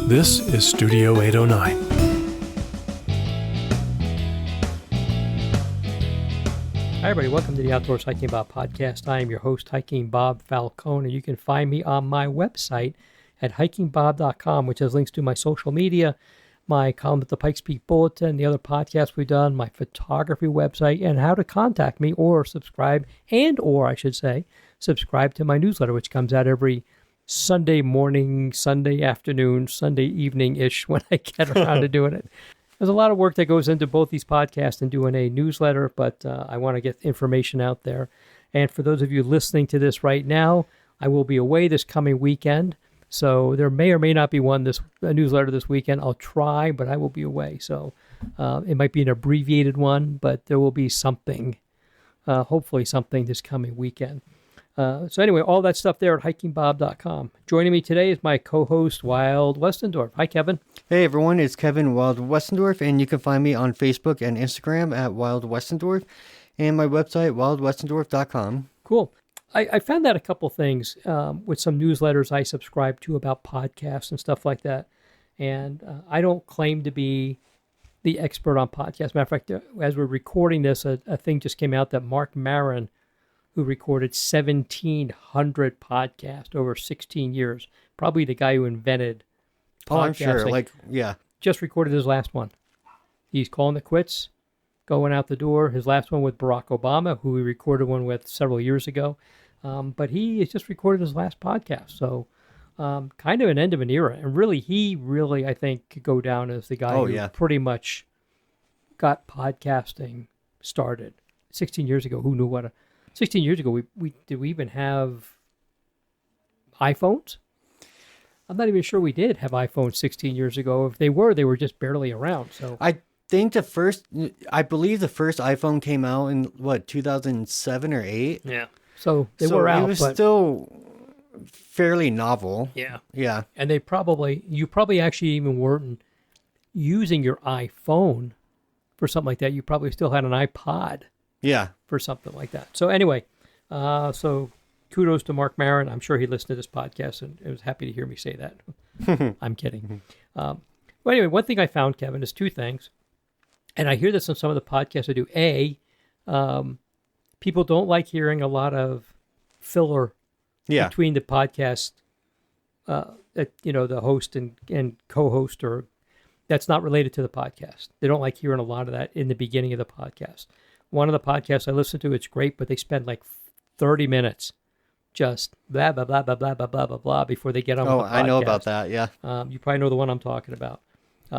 This is Studio 809. Hi, everybody. Welcome to the Outdoors Hiking Bob podcast. I am your host, Hiking Bob Falcone, and you can find me on my website at hikingbob.com, which has links to my social media, my column at the Pikes Peak Bulletin, the other podcasts we've done, my photography website, and how to contact me or subscribe, subscribe to my newsletter, which comes out every Sunday morning, Sunday afternoon, Sunday evening-ish when I get around to doing it. There's a lot of work that goes into both these podcasts and doing a newsletter, but I want to get information out there. And for those of you listening to this right now, I will be away this coming weekend. So there may or may not be a newsletter this weekend. I'll try, but I will be away. So it might be an abbreviated one, but there will be something, hopefully something this coming weekend. So anyway, all that stuff there at hikingbob.com. Joining me today is my co-host, Wild Westendorf. Hi, Kevin. Hey, everyone. It's Kevin Wild Westendorf, and you can find me on Facebook and Instagram at Wild Westendorf, and my website, wildwestendorf.com. Cool. I found out a couple things with some newsletters I subscribe to about podcasts and stuff like that. And I don't claim to be the expert on podcasts. Matter of fact, as we're recording this, a thing just came out that Mark Maron, who recorded 1,700 podcasts over 16 years, probably the guy who invented podcasting. Oh, I'm sure. Just recorded his last one. He's calling it quits, going out the door. His last one with Barack Obama, who he recorded one with several years ago. But he has just recorded his last podcast. So kind of an end of an era. And he really, I think, could go down as the guy who pretty much got podcasting started. 16 years ago, who knew 16 years ago, did we even have iPhones? I'm not even sure we did have iPhones 16 years ago. If they were just barely around. So I believe the first iPhone came out in 2007 or 8. Yeah. So they were out. It was still fairly novel. Yeah. Yeah. And you probably actually even weren't using your iPhone for something like that. You probably still had an iPod. Yeah. For something like that. So anyway, so kudos to Mark Maron. I'm sure he listened to this podcast and was happy to hear me say that. I'm kidding. Well, anyway, one thing I found, Kevin, is two things. And I hear this on some of the podcasts I do. People don't like hearing a lot of filler between the podcast, the host and co-host, or that's not related to the podcast. They don't like hearing a lot of that in the beginning of the podcast. One of the podcasts I listen to, it's great, but they spend like 30 minutes just blah, blah, blah, blah, blah, blah, blah, blah, blah before they get on with the podcast. I know about that, yeah. You probably know the one I'm talking about.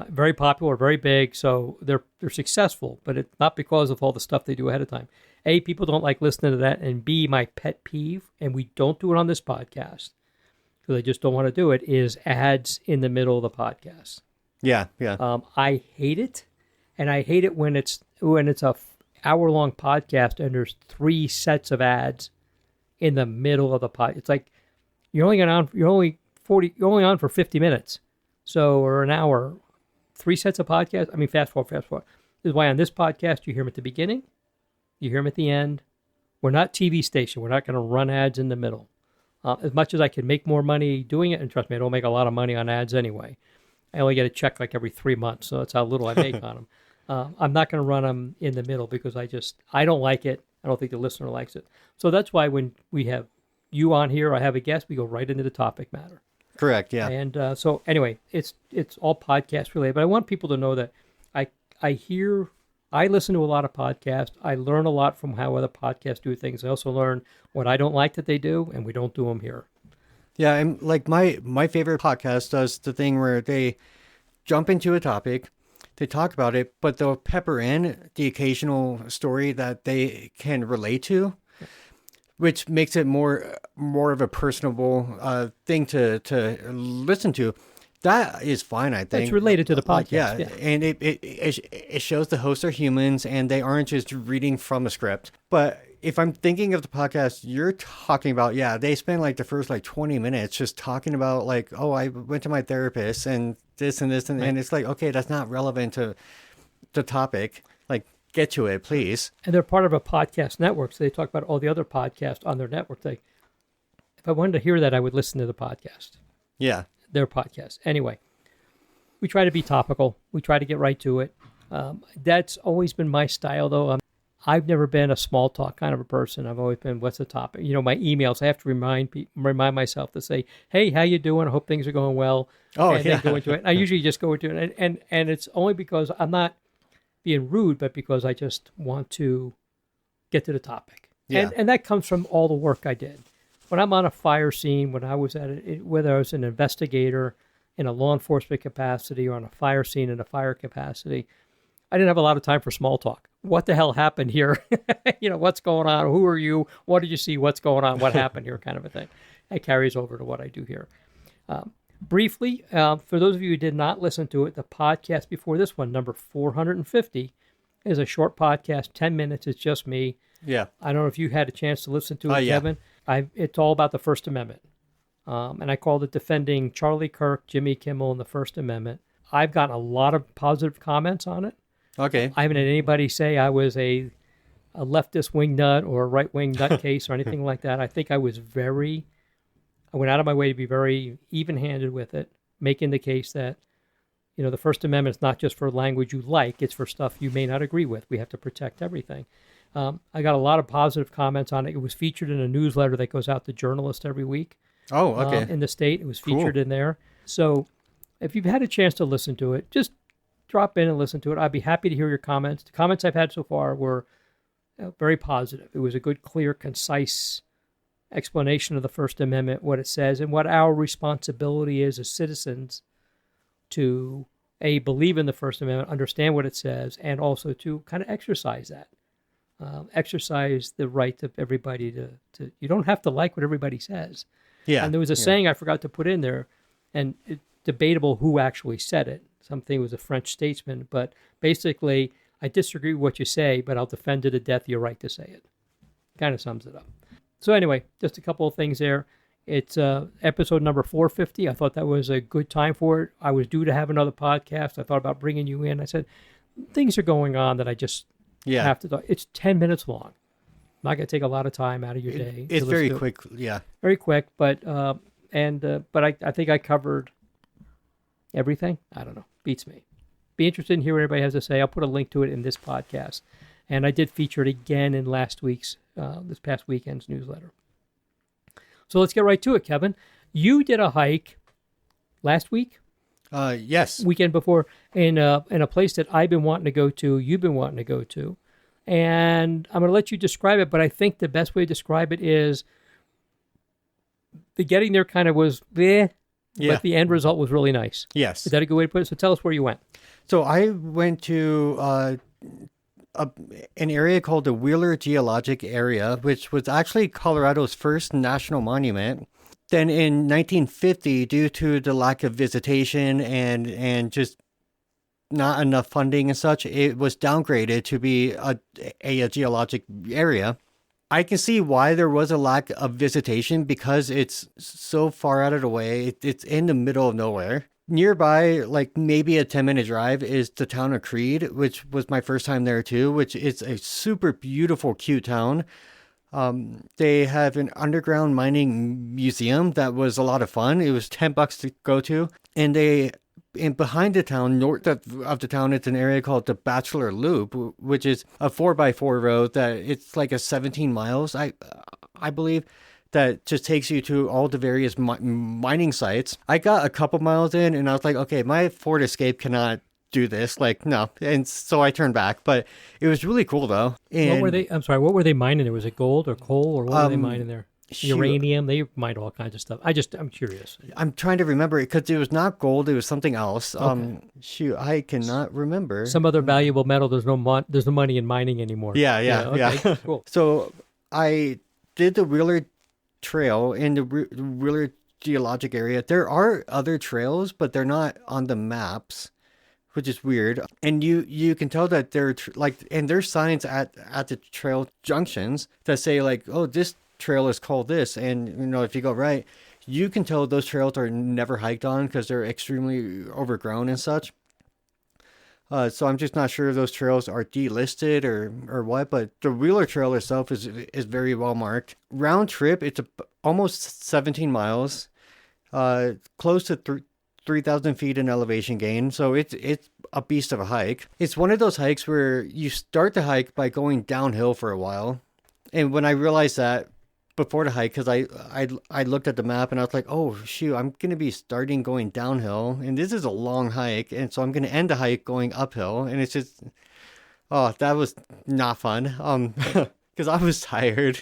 Very popular, very big, so they're successful, but it's not because of all the stuff they do ahead of time. A, people don't like listening to that, and B, my pet peeve, and we don't do it on this podcast, because I just don't want to do it, is ads in the middle of the podcast. Yeah. I hate it, and I hate it when it's a hour-long podcast and there's 3 sets of ads in the middle of the pod. It's like you're only on for 50 minutes, or an hour. 3 sets of podcasts. I mean, fast forward. This is why on this podcast you hear them at the beginning, you hear them at the end. We're not TV station. We're not going to run ads in the middle. As much as I can make more money doing it, and trust me, I don't make a lot of money on ads anyway. I only get a check like every 3 months, so that's how little I make on them. I'm not going to run them in the middle because I don't like it. I don't think the listener likes it. So that's why when we have you on here, I have a guest, we go right into the topic matter. Correct, yeah. And so anyway, it's all podcast related, but I want people to know that I listen to a lot of podcasts. I learn a lot from how other podcasts do things. I also learn what I don't like that they do, and we don't do them here. Yeah, and like my favorite podcast does the thing where they jump into a topic, they talk about it, but they'll pepper in the occasional story that they can relate to, which makes it more of a personable thing to listen to. That is fine, I think. It's related to the podcast. Yeah, and it shows the hosts are humans and they aren't just reading from a script. But if I'm thinking of the podcast you're talking about, they spend like the first 20 minutes just talking about I went to my therapist and this and this, and it's like, okay, that's not relevant to the topic. Get to it, please. And they're part of a podcast network, so they talk about all the other podcasts on their network. If I wanted to hear that, I would listen to the podcast. Yeah. Their podcast. Anyway, We try to be topical. We try to get right to it. That's always been my style, though. I've never been a small talk kind of a person. I've always been, what's the topic? My emails, I have to remind myself to say, hey, how you doing? I hope things are going well. And then go into it. I usually just go into it. And it's only because I'm not being rude, but because I just want to get to the topic. Yeah. And that comes from all the work I did. When I'm on a fire scene, when I was whether I was an investigator in a law enforcement capacity or on a fire scene in a fire capacity, I didn't have a lot of time for small talk. What the hell happened here? What's going on? Who are you? What did you see? What's going on? What happened here? Kind of a thing. It carries over to what I do here. Briefly, for those of you who did not listen to it, the podcast before this one, number 450, is a short podcast, 10 minutes. It's just me. Yeah. I don't know if you had a chance to listen to it, Kevin. It's all about the First Amendment. And I called it Defending Charlie Kirk, Jimmy Kimmel, and the First Amendment. I've gotten a lot of positive comments on it. Okay. I haven't had anybody say I was a leftist wingnut or a right-wing nutcase or anything like that. I think I went out of my way to be very even-handed with it, making the case that, the First Amendment is not just for language you like, it's for stuff you may not agree with. We have to protect everything. I got a lot of positive comments on it. It was featured in a newsletter that goes out to journalists every week. Oh, okay. In the state. It was featured in there. So if you've had a chance to listen to it, just drop in and listen to it. I'd be happy to hear your comments. The comments I've had so far were very positive. It was a good, clear, concise explanation of the First Amendment, what it says, and what our responsibility is as citizens to, believe in the First Amendment, understand what it says, and also to kind of exercise that. Exercise the right of everybody to you don't have to like what everybody says. Yeah. And there was a saying I forgot to put in there, and it's debatable who actually said it. Something was a French statesman, but basically, I disagree with what you say, but I'll defend to the death your right to say it. Kind of sums it up. So anyway, just a couple of things there. It's episode number 450. I thought that was a good time for it. I was due to have another podcast. I thought about bringing you in. I said, things are going on that I just have to talk. It's 10 minutes long. I'm not going to take a lot of time out of your day. It's very quick, yeah. Very quick, but I think I covered everything. I don't know. Beats me. Be interested in hearing what everybody has to say. I'll put a link to it in this podcast. And I did feature it again in this past weekend's newsletter. So let's get right to it, Kevin. You did a hike last week? Yes. Weekend before in a place that I've been wanting to go to, you've been wanting to go to. And I'm going to let you describe it, but I think the best way to describe it is the getting there kind of was bleh, but the end result was really nice. Yes. Is that a good way to put it? So tell us where you went. So I went to an area called the Wheeler Geologic area, which was actually Colorado's first national monument. Then in 1950, due to the lack of visitation and just not enough funding and such, it was downgraded to be a geologic area. I can see why there was a lack of visitation because it's so far out of the way. It's in the middle of nowhere. Nearby, like maybe a 10-minute drive, is the town of Creed, which was my first time there too, which is a super beautiful, cute town. They have an underground mining museum that was a lot of fun. It was $10 to go to. And behind the town, north of the town, it's an area called the Bachelor Loop, which is a 4x4 road that it's like a 17 miles, I believe, that just takes you to all the various mining sites. I got a couple miles in and I was like, okay, my Ford Escape cannot do this. Like, no. And so I turned back, but it was really cool though. And what were they mining there? Was it gold or coal or what were they mining there? Uranium? They mined all kinds of stuff. I'm curious. I'm trying to remember it because it was not gold. It was something else. Okay. I cannot remember. Some other valuable metal. There's no money in mining anymore. Yeah. Cool. So I did the Wheeler Trail in the Wheeler Geologic area. There are other trails, but they're not on the maps, which is weird. And you can tell that they're and there's signs at the trail junctions that say like, oh, this trail is called this. And if you go right, you can tell those trails are never hiked on because they're extremely overgrown and such. So I'm just not sure if those trails are delisted or what, but the Wheeler Trail itself is very well marked. Round trip, it's almost 17 miles, close to 3,000 feet in elevation gain. So it's a beast of a hike. It's one of those hikes where you start the hike by going downhill for a while. And when I realized that before the hike, because I looked at the map and I was like, oh, shoot, I'm going to be starting going downhill. And this is a long hike. And so I'm going to end the hike going uphill. And it's just, oh, that was not fun. Because I was tired.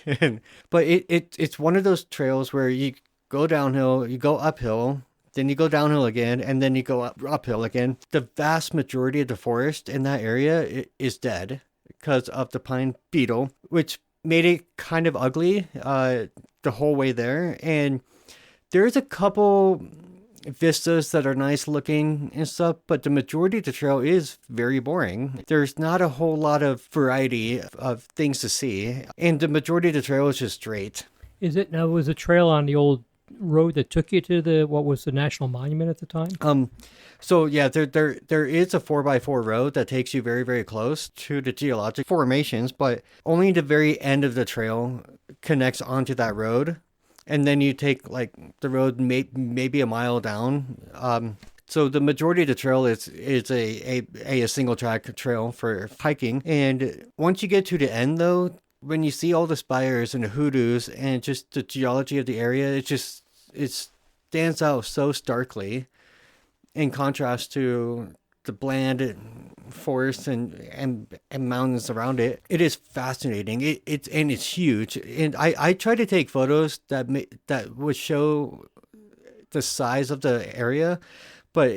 But it's one of those trails where you go downhill, you go uphill, then you go downhill again, and then you go uphill again. The vast majority of the forest in that area is dead because of the pine beetle, which made it kind of ugly the whole way there. And there's a couple vistas that are nice looking and stuff, but the majority of the trail is very boring. There's not a whole lot of variety of things to see, and the majority of the trail is just straight. Is it now? Was a trail on the old road that took you to what was the national monument at the time? So yeah, there is a 4x4 road that takes you very, very close to the geologic formations, but only the very end of the trail connects onto that road. And then you take like the road maybe a mile down. So the majority of the trail is a single track trail for hiking. And once you get to the end though, when you see all the spires and the hoodoos and just the geology of the area, it stands out so starkly in contrast to the bland forest and mountains around it. It is fascinating. It's huge. And I try to take photos that would show the size of the area, but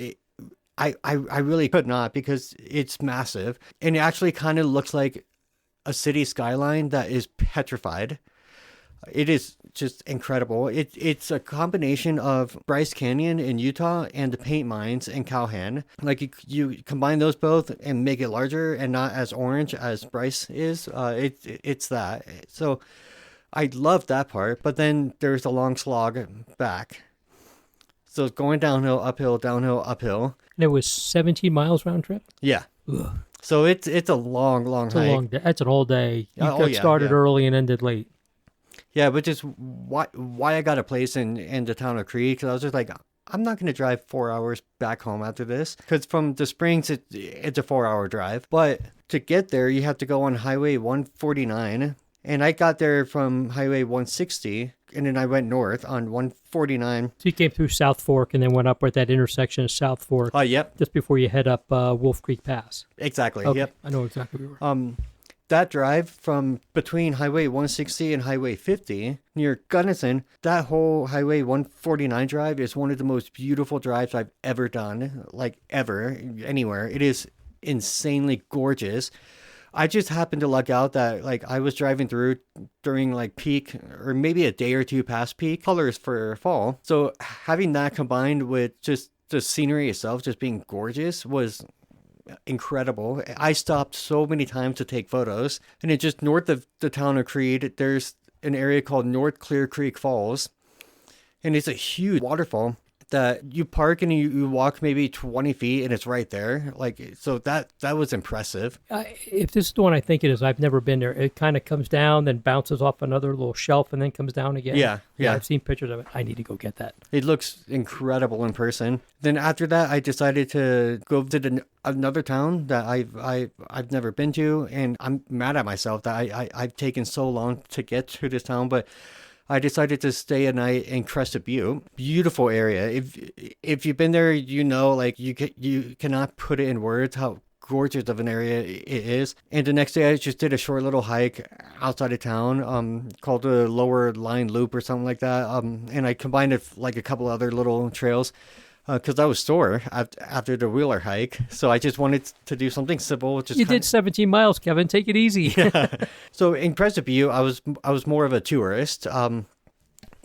I really could not because it's massive. And it actually kind of looks like a city skyline that is petrified. It is just incredible. It's a combination of Bryce Canyon in Utah and the paint mines in Calhoun. Like you combine those both and make it larger and not as orange as Bryce is. It's that. So I love that part. But then there's a long slog back. So it's going downhill, uphill, downhill, uphill. And it was 17 miles round trip? Yeah. Ugh. So it's a long hike. That's an all day. You got started early and ended late. Yeah, which is why I got a place in the town of Creek, because I was just like, I'm not going to drive 4 hours back home after this, because from the Springs, it's a 4-hour drive. But to get there, you have to go on Highway 149, and I got there from Highway 160, and then I went north on 149. So you came through South Fork and then went up at that intersection of South Fork. Yep. Just before you head up Wolf Creek Pass. Exactly, okay. Yep. I know exactly where you were. That drive from between Highway 160 and Highway 50 near Gunnison, that whole Highway 149 drive is one of the most beautiful drives I've ever done, like ever, anywhere. It is insanely gorgeous. I just happened to luck out that like I was driving through during like peak or maybe a day or two past peak colors for fall. So having that combined with just the scenery itself just being gorgeous was incredible. I stopped so many times to take photos, and it just north of the town of Creed, there's an area called North Clear Creek Falls, and it's a huge waterfall that you park and you walk maybe 20 feet and it's right there. Like, so that was impressive. If this is the one I think it is, I've never been there. It kind of comes down, then bounces off another little shelf and then comes down again. Yeah. I've seen pictures of it. I need to go get that. It looks incredible in person. Then after that, I decided to go visit another town that I've never been to, and I'm mad at myself that I've taken so long to get to this town, but I decided to stay a night in Crested Butte. Beautiful area. If you've been there, you know, like you cannot put it in words how gorgeous of an area it is. And the next day I just did a short little hike outside of town called the Lower Line Loop or something like that. And I combined it like a couple other little trails because I was sore after the Wheeler hike. So I just wanted to do something simple. You did 17 miles, Kevin. Take it easy. Yeah. So in Crested Butte, I was more of a tourist.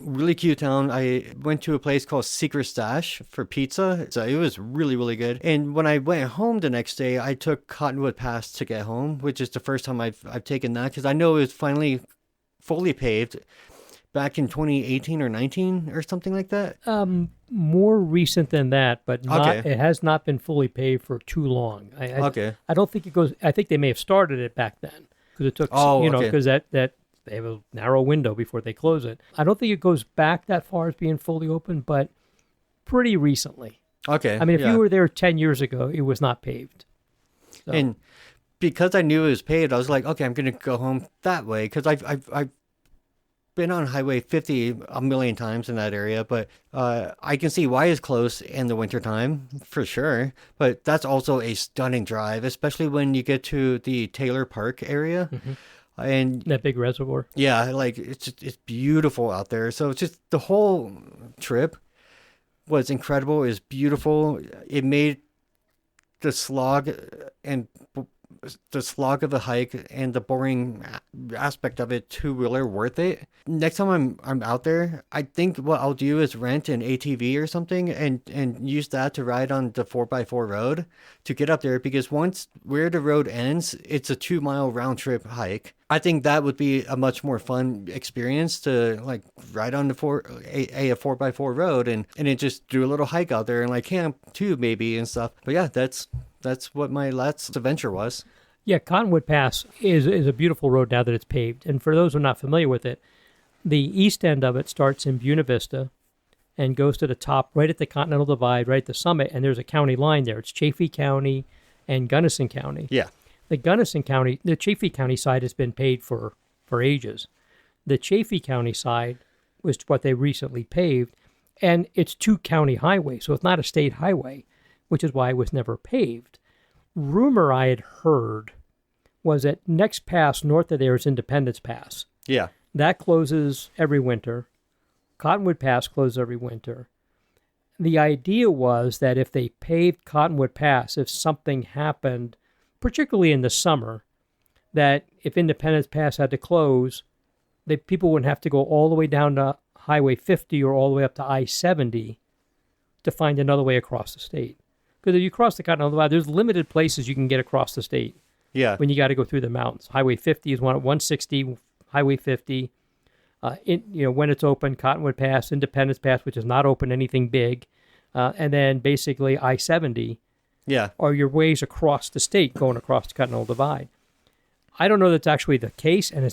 Really cute town. I went to a place called Secret Stash for pizza. So it was really, really good. And when I went home the next day, I took Cottonwood Pass to get home, which is the first time I've taken that because I know it was finally fully paved back in 2018 or 19 or something like that. More recent than that, but not, Okay. It has not been fully paved for too long. Okay. I don't think it goes. I think they may have started it back then because it took. Okay. Because that they have a narrow window before they close it. I don't think it goes back that far as being fully open, but pretty recently. Okay. I mean, if yeah. you were there 10 years ago, it was not paved. So, And because I knew it was paved, I was like, okay, I'm going to go home that way. Because I've been on Highway 50 a million times in that area, but I can see why it's close in the wintertime, for sure. But that's also a stunning drive, especially when you get to the Taylor Park area. And that big reservoir. yeah, like it's beautiful out there. So it's just the whole trip was incredible. It was beautiful. It made the slog and the slog of the hike and the boring aspect of it two-wheeler worth it. Next time I'm out there, I think what I'll do is rent an ATV or something and use that to ride on the 4x4 road to get up there, because once where the road ends, it's a 2-mile round trip hike. I think that would be a much more fun experience to like ride on the 4x4 road and then just do a little hike out there and like camp too maybe and stuff. But yeah, that's what my last adventure was. Yeah, Cottonwood Pass is a beautiful road now that it's paved. And for those who are not familiar with it, the east end of it starts in Buena Vista and goes to the top right at the Continental Divide, right at the summit, and there's a county line there. It's Chaffee County and Gunnison County. Yeah. The Chaffee County side has been paved for ages. The Chaffee County side was what they recently paved, and it's 2-county highway, so it's not a state highway, which is why it was never paved. Rumor I had heard was that next pass north of there is Independence Pass. Yeah. That closes every winter. Cottonwood Pass closes every winter. The idea was that if they paved Cottonwood Pass, if something happened, particularly in the summer, that if Independence Pass had to close, people wouldn't have to go all the way down to Highway 50 or all the way up to I-70 to find another way across the state. Because if you cross the Continental Divide, there's limited places you can get across the state. Yeah. When you got to go through the mountains. Highway 50 is one at 160, Highway 50. When it's open, Cottonwood Pass, Independence Pass, which is not open anything big, and then basically I-70. Yeah. Are your ways across the state going across the Continental Divide. I don't know that's actually the case, and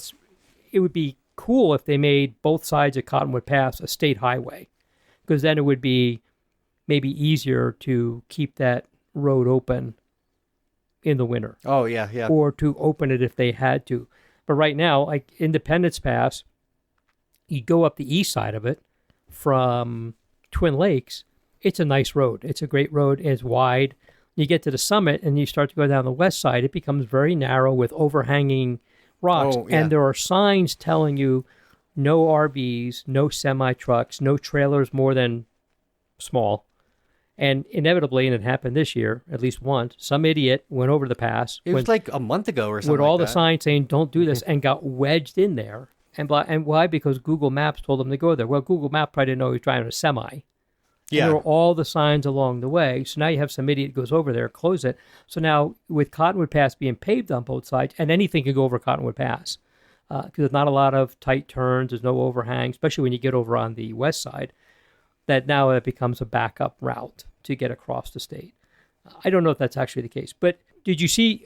it would be cool if they made both sides of Cottonwood Pass a state highway, because then it would be maybe easier to keep that road open in the winter. Oh, yeah, yeah. Or to open it if they had to. But right now, like Independence Pass, you go up the east side of it from Twin Lakes, it's a nice road. It's a great road. It's wide. You get to the summit and you start to go down the west side, it becomes very narrow with overhanging rocks. Oh, yeah. And there are signs telling you no RVs, no semi-trucks, no trailers more than small. And inevitably, and it happened this year, at least once, some idiot went over the pass. It was like a month ago or something. With all like the that. signs saying, don't do this, and got wedged in there. And why? Because Google Maps told them to go there. Well, Google Maps probably didn't know he was driving a semi. Yeah. And there were all the signs along the way. So now you have some idiot goes over there, close it. So now with Cottonwood Pass being paved on both sides, and anything can go over Cottonwood Pass, because there's not a lot of tight turns, there's no overhang, especially when you get over on the west side, that now it becomes a backup route to get across the state. I don't know if that's actually the case. But did you see,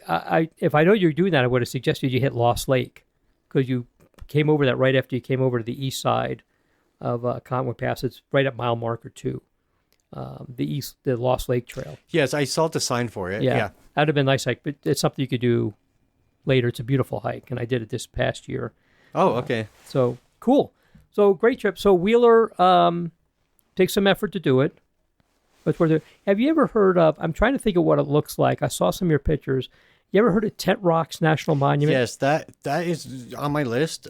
if I know you're doing that, I would have suggested you hit Lost Lake, because you came over that right after you came over to the east side of Cottonwood Pass. It's right at mile marker 2, the Lost Lake Trail. Yes, I saw the sign for it. Yeah. That would have been a nice hike, but it's something you could do later. It's a beautiful hike, and I did it this past year. Oh, okay. So, cool. So, great trip. So, Wheeler takes some effort to do it. But have you ever heard of, I'm trying to think of what it looks like. I saw some of your pictures. You ever heard of Tent Rocks National Monument? Yes, that is on my list.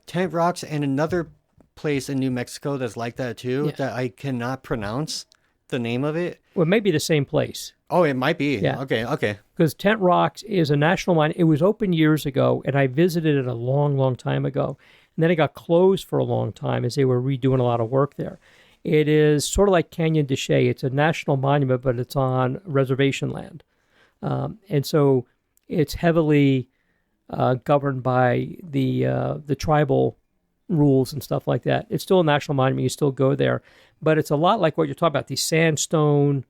Tent Rocks and another place in New Mexico that's like that too, that I cannot pronounce the name of it. Well, it may be the same place. Oh, it might be. Yeah. Okay. Because Tent Rocks is a national monument. It was open years ago, and I visited it a long, long time ago. And then it got closed for a long time as they were redoing a lot of work there. It is sort of like Canyon de Chelly. It's a national monument, but it's on reservation land. And so it's heavily governed by the tribal rules and stuff like that. It's still a national monument. You still go there. But it's a lot like what you're talking about, these sandstone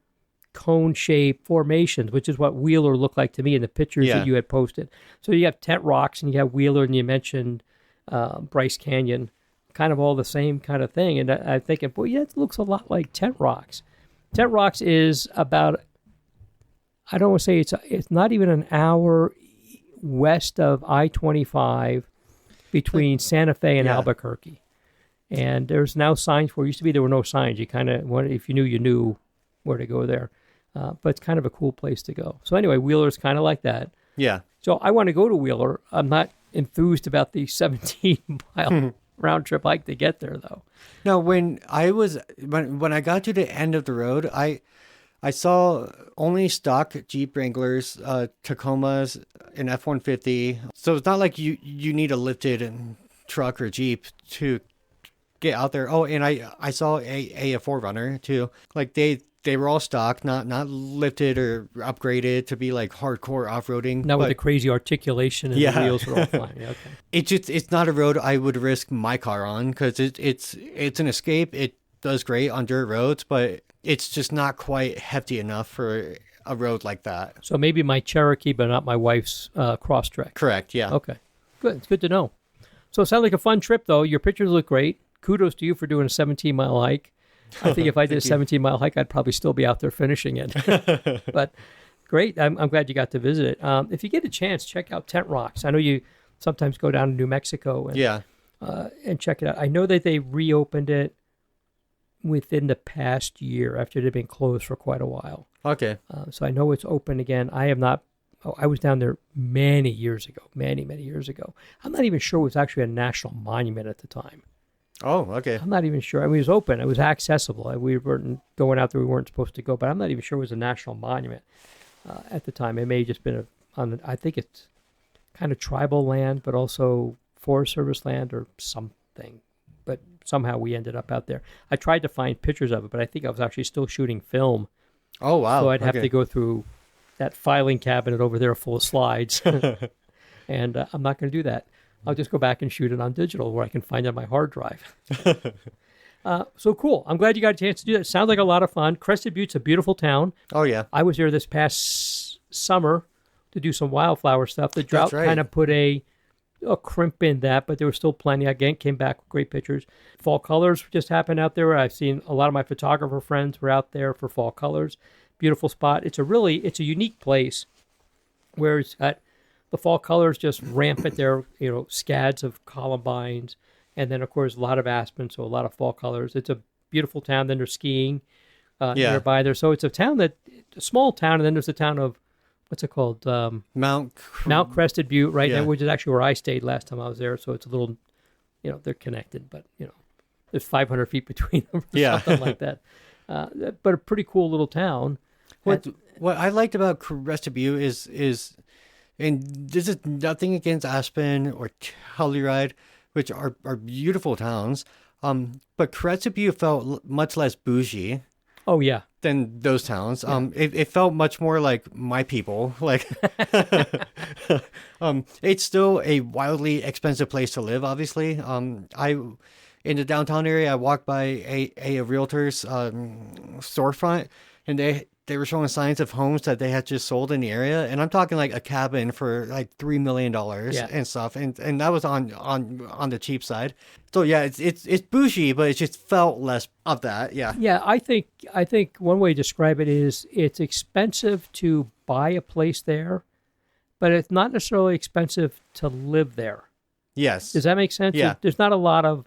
cone-shaped formations, which is what Wheeler looked like to me in the pictures that you had posted. So you have Tent Rocks and you have Wheeler, and you mentioned Bryce Canyon, kind of all the same kind of thing. And I'm thinking, boy, yeah, it looks a lot like Tent Rocks. Tent Rocks is about, I don't want to say it's not even an hour west of I-25 between Santa Fe and Yeah. Albuquerque. And there's now signs for it. Used to be there were no signs. You kind of, if you knew where to go there. But it's kind of a cool place to go. So anyway, Wheeler's kind of like that. Yeah. So I want to go to Wheeler. I'm not enthused about the 17-mile round trip hike to get there, though. Now, when I got to the end of the road, I saw only stock Jeep Wranglers, Tacomas, an F-150. So it's not like you need a lifted truck or Jeep to get out there. Oh, and I saw a 4Runner too. Like they were all stock, not lifted or upgraded to be like hardcore off-roading. Not with the crazy articulation and the wheels are all flying. Yeah, okay. It's not a road I would risk my car on because it's an escape. It does great on dirt roads, but it's just not quite hefty enough for a road like that. So maybe my Cherokee, but not my wife's Crosstrek. Correct, yeah. Okay, good. It's good to know. So it sounds like a fun trip, though. Your pictures look great. Kudos to you for doing a 17-mile hike. I think if I did a 17-mile hike, I'd probably still be out there finishing it. But great. I'm glad you got to visit it. If you get a chance, check out Tent Rocks. I know you sometimes go down to New Mexico and check it out. I know that they reopened it within the past year after it had been closed for quite a while. Okay. So I know it's open again. I have not. I was down there many years ago. Many years ago. I'm not even sure it was actually a national monument at the time. Oh, okay. I'm not even sure. I mean, it was open. It was accessible. We weren't going out there we weren't supposed to go, but I'm not even sure it was a national monument at the time. It may have just been I think it's kind of tribal land, but also Forest Service land or something. But somehow we ended up out there. I tried to find pictures of it, but I think I was actually still shooting film. Oh, wow. So I'd have to go through that filing cabinet over there full of slides. And I'm not going to do that. I'll just go back and shoot it on digital where I can find it on my hard drive. So cool. I'm glad you got a chance to do that. Sounds like a lot of fun. Crested Butte's a beautiful town. Oh, yeah. I was there this past summer to do some wildflower stuff. The drought kind of put a crimp in that, but there was still plenty. Again, came back with great pictures. Fall colors just happened out there. I've seen a lot of my photographer friends were out there for fall colors. Beautiful spot. It's a unique place where it's got the fall colors just rampant there, scads of columbines, and then, of course, a lot of aspen, so a lot of fall colors. It's a beautiful town. Then there's skiing nearby there. So it's a small town, and then there's the town of, what's it called? Mount Crested Butte, right? Yeah. Which is actually where I stayed last time I was there. So it's a little, they're connected, but, there's 500 feet between them or something like that. But a pretty cool little town. What I liked about Crested Butte is and this is nothing against Aspen or Telluride, which are beautiful towns. But Crested Butte felt much less bougie. Oh, yeah. Than those towns. Yeah. It felt much more like my people. Like, it's still a wildly expensive place to live, obviously. In the downtown area, I walked by a realtor's storefront, and they were showing signs of homes that they had just sold in the area, and I'm talking like a cabin for like $3 million and stuff, and that was on the cheap side. So yeah, it's bougie, but it just felt less of that. Yeah. Yeah, I think one way to describe it is it's expensive to buy a place there, but it's not necessarily expensive to live there. Yes. Does that make sense? Yeah. There's not a lot of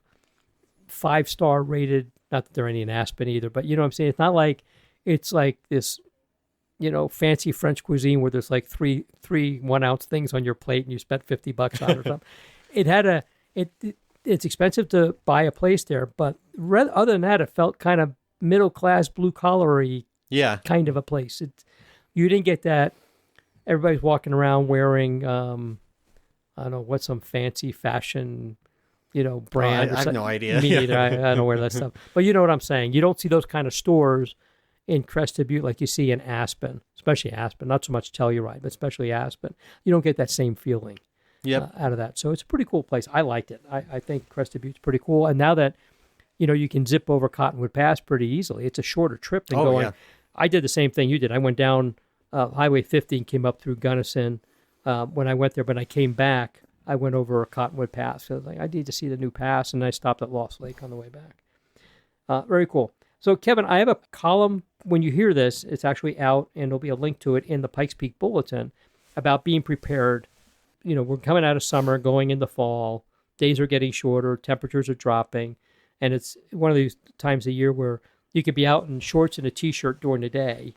5-star rated. Not that there are any in Aspen either, but you know what I'm saying. It's not like it's like this, fancy French cuisine where there's like three 1-ounce things on your plate and you spent $50 on it or something. It's expensive to buy a place there, but other than that, it felt kind of middle class, blue collary, kind of a place. You didn't get that. Everybody's walking around wearing, I don't know, what's some fancy fashion, brand. I have no idea. Me neither. I don't know where that stuff. But you know what I'm saying. You don't see those kind of stores in Crested Butte like you see in Aspen, especially Aspen. Not so much Telluride, but especially Aspen. You don't get that same feeling out of that. So it's a pretty cool place. I liked it. I think Crested Butte's pretty cool. And now that, you can zip over Cottonwood Pass pretty easily, it's a shorter trip than going. Yeah. I did the same thing you did. I went down Highway 50 and came up through Gunnison when I went there. But I came back, I went over Cottonwood Pass. So I was like, I need to see the new pass. And I stopped at Lost Lake on the way back. Very cool. So, Kevin, I have a column when you hear this, it's actually out, and there'll be a link to it in the Pikes Peak Bulletin about being prepared. You know, we're coming out of summer, going into fall. Days are getting shorter, temperatures are dropping, and it's one of these times of year where you could be out in shorts and a t-shirt during the day,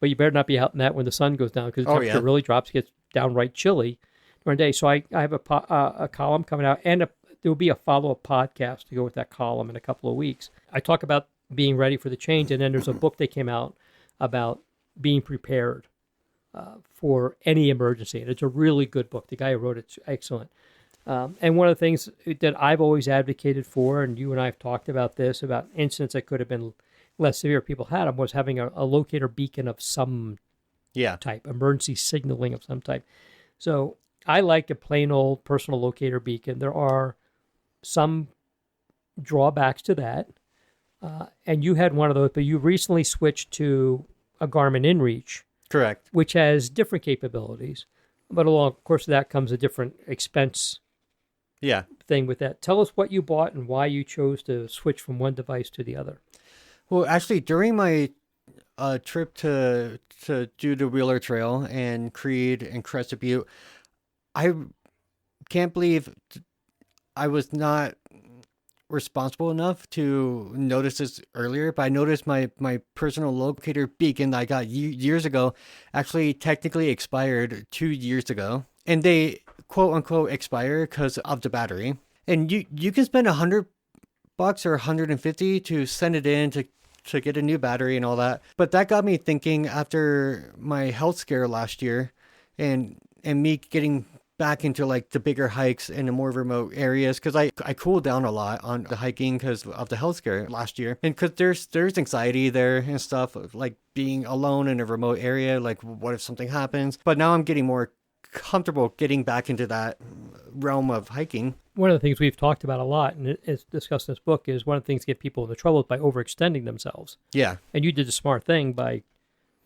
but you better not be out in that when the sun goes down, because the temperature really drops, gets downright chilly during the day. So I have a column coming out, and there will be a follow-up podcast to go with that column in a couple of weeks. I talk about being ready for the change, and then there's a book that came out about being prepared for any emergency, and it's a really good book. The guy who wrote it's excellent. And one of the things that I've always advocated for, and you and I have talked about this, about incidents that could have been less severe, people had them, was having a locator beacon of some type, emergency signaling of some type. So I like a plain old personal locator beacon. There are some drawbacks to that. And you had one of those, but you recently switched to a Garmin InReach. Correct. Which has different capabilities. But along the course of that comes a different expense thing with that. Tell us what you bought and why you chose to switch from one device to the other. Well, actually, during my trip to do the Wheeler Trail and Creed and Crested Butte, I can't believe I was not responsible enough to notice this earlier, but I noticed my personal locator beacon that I got years ago actually technically expired 2 years ago. And they quote unquote expire because of the battery. And you can spend $100 or 150 to send it in to get a new battery and all that. But that got me thinking after my health scare last year and me getting back into like the bigger hikes in the more remote areas, because I cooled down a lot on the hiking because of the health scare last year, and because there's anxiety there and stuff, like being alone in a remote area, like what if something happens. But now I'm getting more comfortable getting back into that realm of hiking. One of the things we've talked about a lot, and it's discussed in this book, is one of the things that get people into trouble by overextending themselves. Yeah. And you did the smart thing by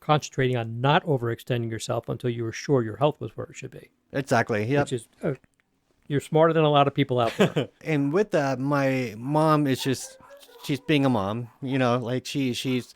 concentrating on not overextending yourself until you were sure your health was where it should be. Exactly. Yeah. Which is, you're smarter than a lot of people out there. And with that, my mom is she's being a mom, you know, like she's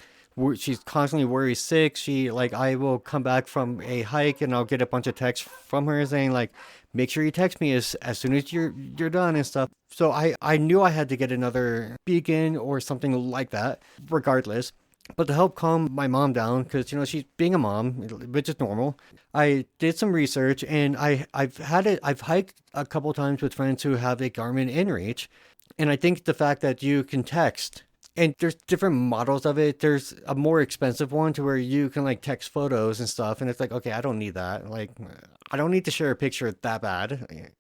constantly worried sick. I will come back from a hike and I'll get a bunch of texts from her saying like, make sure you text me as soon as you're done and stuff. So I knew I had to get another beacon or something like that regardless. But to help calm my mom down, because, you know, she's being a mom, which is normal, I did some research, and I've hiked a couple times with friends who have a Garmin InReach. And I think the fact that you can text, and there's different models of it. There's a more expensive one to where you can like text photos and stuff. And it's like, okay, I don't need that. Like, I don't need to share a picture that bad.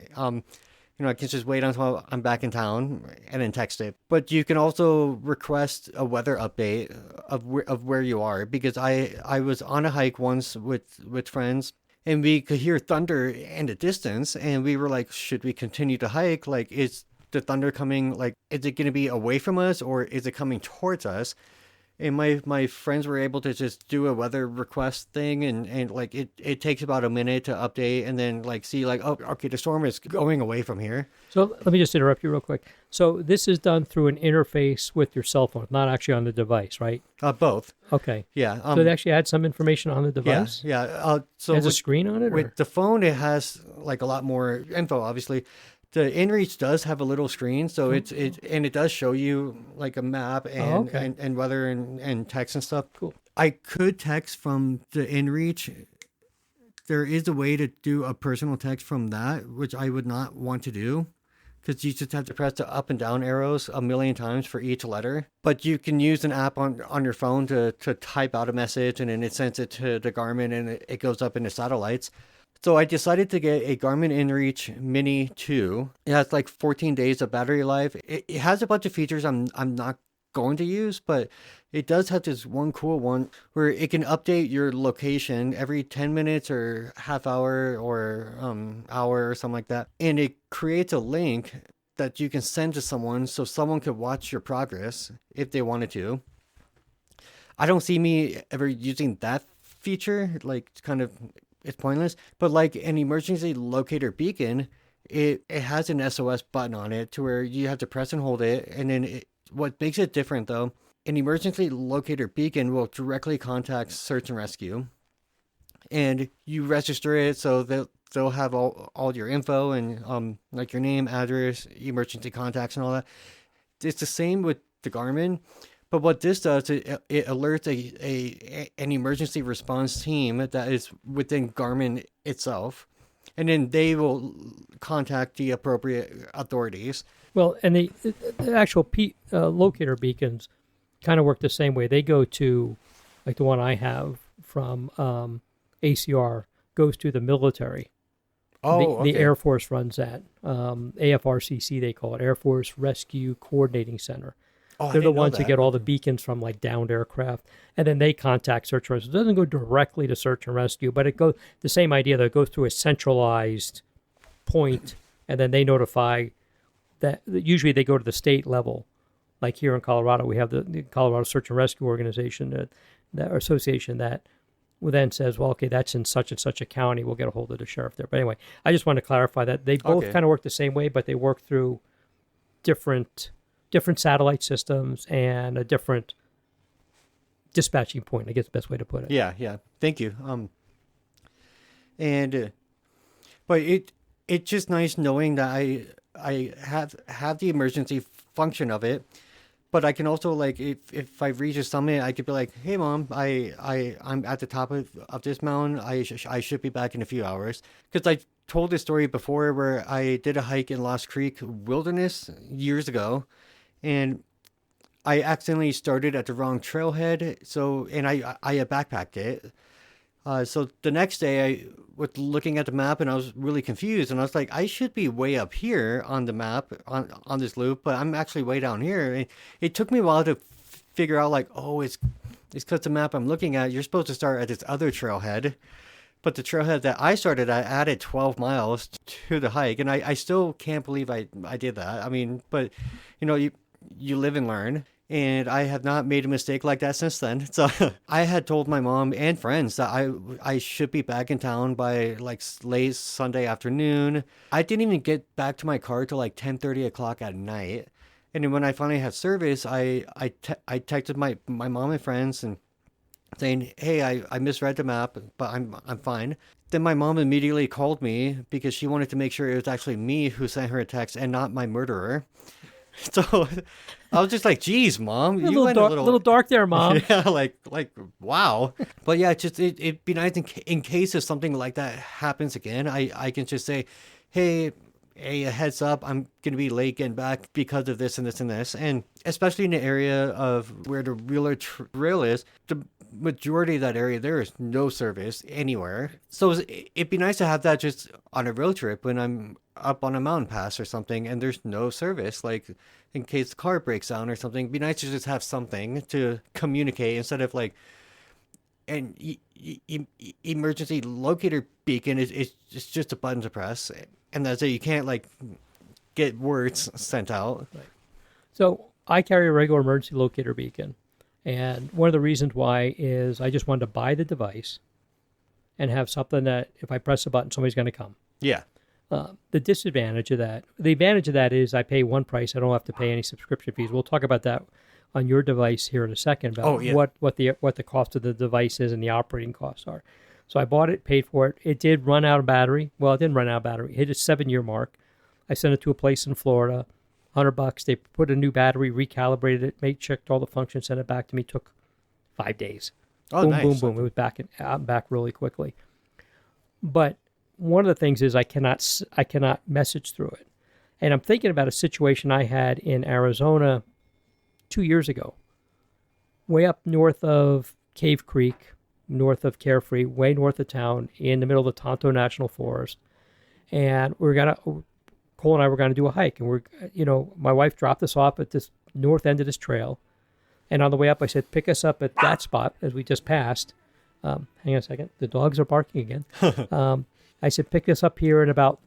You know, I can just wait until I'm back in town and then text it. But you can also request a weather update of where you are, because I was on a hike once with friends, and we could hear thunder in the distance, and we were like, should we continue to hike? Like, is the thunder coming, like, is it going to be away from us or is it coming towards us? And my friends were able to just do a weather request thing, and like it takes about a minute to update, and then like see like, oh, okay, the storm is going away from here. So let me just interrupt you real quick. So this is done through an interface with your cell phone, not actually on the device, right? Both. Okay. Yeah. So they actually had some information on the device? Yeah. So it has a screen on it? With the phone, it has like a lot more info, obviously. The InReach does have a little screen, so it does show you like a map and weather and text and stuff. Cool. I could text from the InReach. There is a way to do a personal text from that, which I would not want to do, because you just have to press the up and down arrows a million times for each letter. But you can use an app on your phone to type out a message, and then it sends it to the Garmin, and it goes up in the satellites. So I decided to get a Garmin InReach Mini 2. It has like 14 days of battery life. It has a bunch of features I'm not going to use, but it does have this one cool one where it can update your location every 10 minutes or half hour or hour or something like that. And it creates a link that you can send to someone so someone could watch your progress if they wanted to. I don't see me ever using that feature, like kind of... It's pointless, but like an emergency locator beacon, it has an SOS button on it to where you have to press and hold it. And then what makes it different though an emergency locator beacon will directly contact search and rescue, and you register it so they'll have all your info and like your name, address, emergency contacts, and all that. It's the same with the Garmin, but what this does, it alerts an emergency response team that is within Garmin itself, and then they will contact the appropriate authorities. Well, and the actual locator beacons kind of work the same way. They go to, like the one I have from ACR, goes to the military. Oh, the Air Force runs that. AFRCC, they call it, Air Force Rescue Coordinating Center. Oh, They're the ones who get all the beacons from like downed aircraft, and then they contact search and rescue. It doesn't go directly to search and rescue, but it goes the same idea that it goes through a centralized point, and then they notify that. Usually they go to the state level. Like here in Colorado, we have the Colorado Search and Rescue Organization, that association that then says, well, okay, that's in such and such a county. We'll get a hold of the sheriff there. But anyway, I just want to clarify that they both kind of work the same way, but they work through different satellite systems and a different dispatching point. I guess the best way to put it. Yeah. Thank you. But it's just nice knowing that I have the emergency function of it. But I can also, like, if I reach a summit, I could be like, hey, Mom, I'm at the top of this mountain. I should be back in a few hours. Because I told this story before where I did a hike in Lost Creek Wilderness years ago. And I accidentally started at the wrong trailhead. And I backpacked it. So the next day I was looking at the map and I was really confused, and I was like, I should be way up here on the map on this loop, but I'm actually way down here. And it took me a while to figure out, like, oh, it's because the map I'm looking at, you're supposed to start at this other trailhead, but the trailhead that I started at added 12 miles to the hike, and I still can't believe I did that. I mean, but you live and learn. And I have not made a mistake like that since then. So I had told my mom and friends that I should be back in town by like late Sunday afternoon. I didn't even get back to my car till like 10:30 o'clock at night. And then when I finally had service, I texted my mom and friends and saying, hey, I misread the map, but I'm fine. Then my mom immediately called me because she wanted to make sure it was actually me who sent her a text and not my murderer. So I was just like, geez, Mom, you went a little dark there, Mom. Yeah, like wow. But yeah, it'd be nice in case if something like that happens again, I can just say, hey, a heads up, I'm going to be late getting back because of this and this and this. And especially in the area of where the Wheeler Trail is, the majority of that area, there is no service anywhere. So it'd be nice to have that just on a road trip when I'm up on a mountain pass or something and there's no service, like in case the car breaks down or something. It'd be nice to just have something to communicate instead of like an emergency locator beacon it's just a button to press and that's it. You can't like get words sent out. Right. So I carry a regular emergency locator beacon, and one of the reasons why is I just wanted to buy the device and have something that if I press a button, somebody's going to come. Yeah. The disadvantage of that, the advantage of that is I pay one price. I don't have to pay any subscription fees. We'll talk about that on your device here in a second about what the cost of the device is and the operating costs are. So I bought it, paid for it. It did run out of battery. Well, it didn't run out of battery. It hit a 7-year mark. I sent it to a place in Florida, $100. They put a new battery, recalibrated it, checked all the functions, sent it back to me. Took 5 days. Oh, boom, nice. boom, boom. It was back really quickly. But one of the things is I cannot message through it. And I'm thinking about a situation I had in Arizona 2 years ago, way up north of Cave Creek, north of Carefree, way north of town, in the middle of the Tonto National Forest. And Cole and I were going to do a hike. And my wife dropped us off at this north end of this trail. And on the way up, I said, pick us up at that spot as we just passed. Hang on a second. The dogs are barking again. I said, pick us up here in about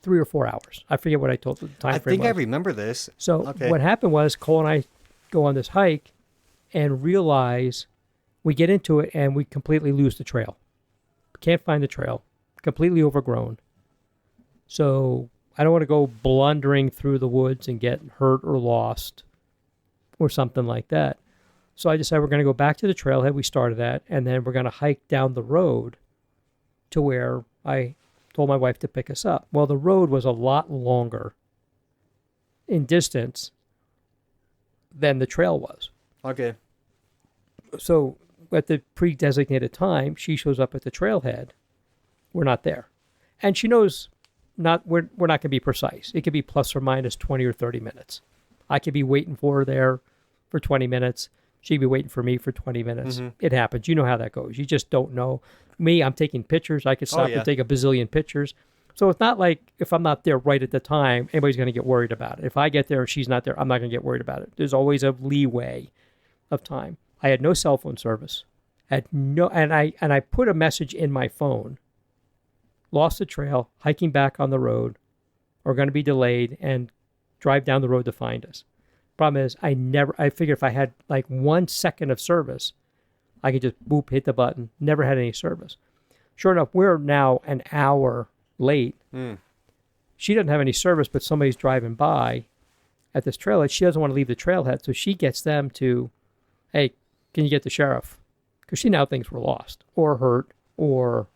3 or 4 hours. I forget what I told the time frame was. I remember this. So what happened was Cole and I go on this hike and realize we get into it and we completely lose the trail. Can't find the trail. Completely overgrown. So I don't want to go blundering through the woods and get hurt or lost or something like that. So I decided we're going to go back to the trailhead we started at, and then we're going to hike down the road to where I told my wife to pick us up. Well, the road was a lot longer in distance than the trail was. Okay. So at the pre-designated time, she shows up at the trailhead. We're not there. And she knows we're not going to be precise. It could be plus or minus 20 or 30 minutes. I could be waiting for her there for 20 minutes. She'd be waiting for me for 20 minutes. Mm-hmm. It happens. You know how that goes. You just don't know. Me, I'm taking pictures. I could stop and take a bazillion pictures. So it's not like if I'm not there right at the time, anybody's going to get worried about it. If I get there and she's not there, I'm not going to get worried about it. There's always a leeway of time. I had no cell phone service. And I put a message in my phone. Lost the trail, hiking back on the road, or going to be delayed, and drive down the road to find us. Problem is, I figured if I had like 1 second of service, I could just boop, hit the button. Never had any service. Sure enough, we're now an hour late. She doesn't have any service, but somebody's driving by at this trailhead. She doesn't want to leave the trailhead, so she gets them to, hey, can you get the sheriff? Because she now thinks we're lost or hurt or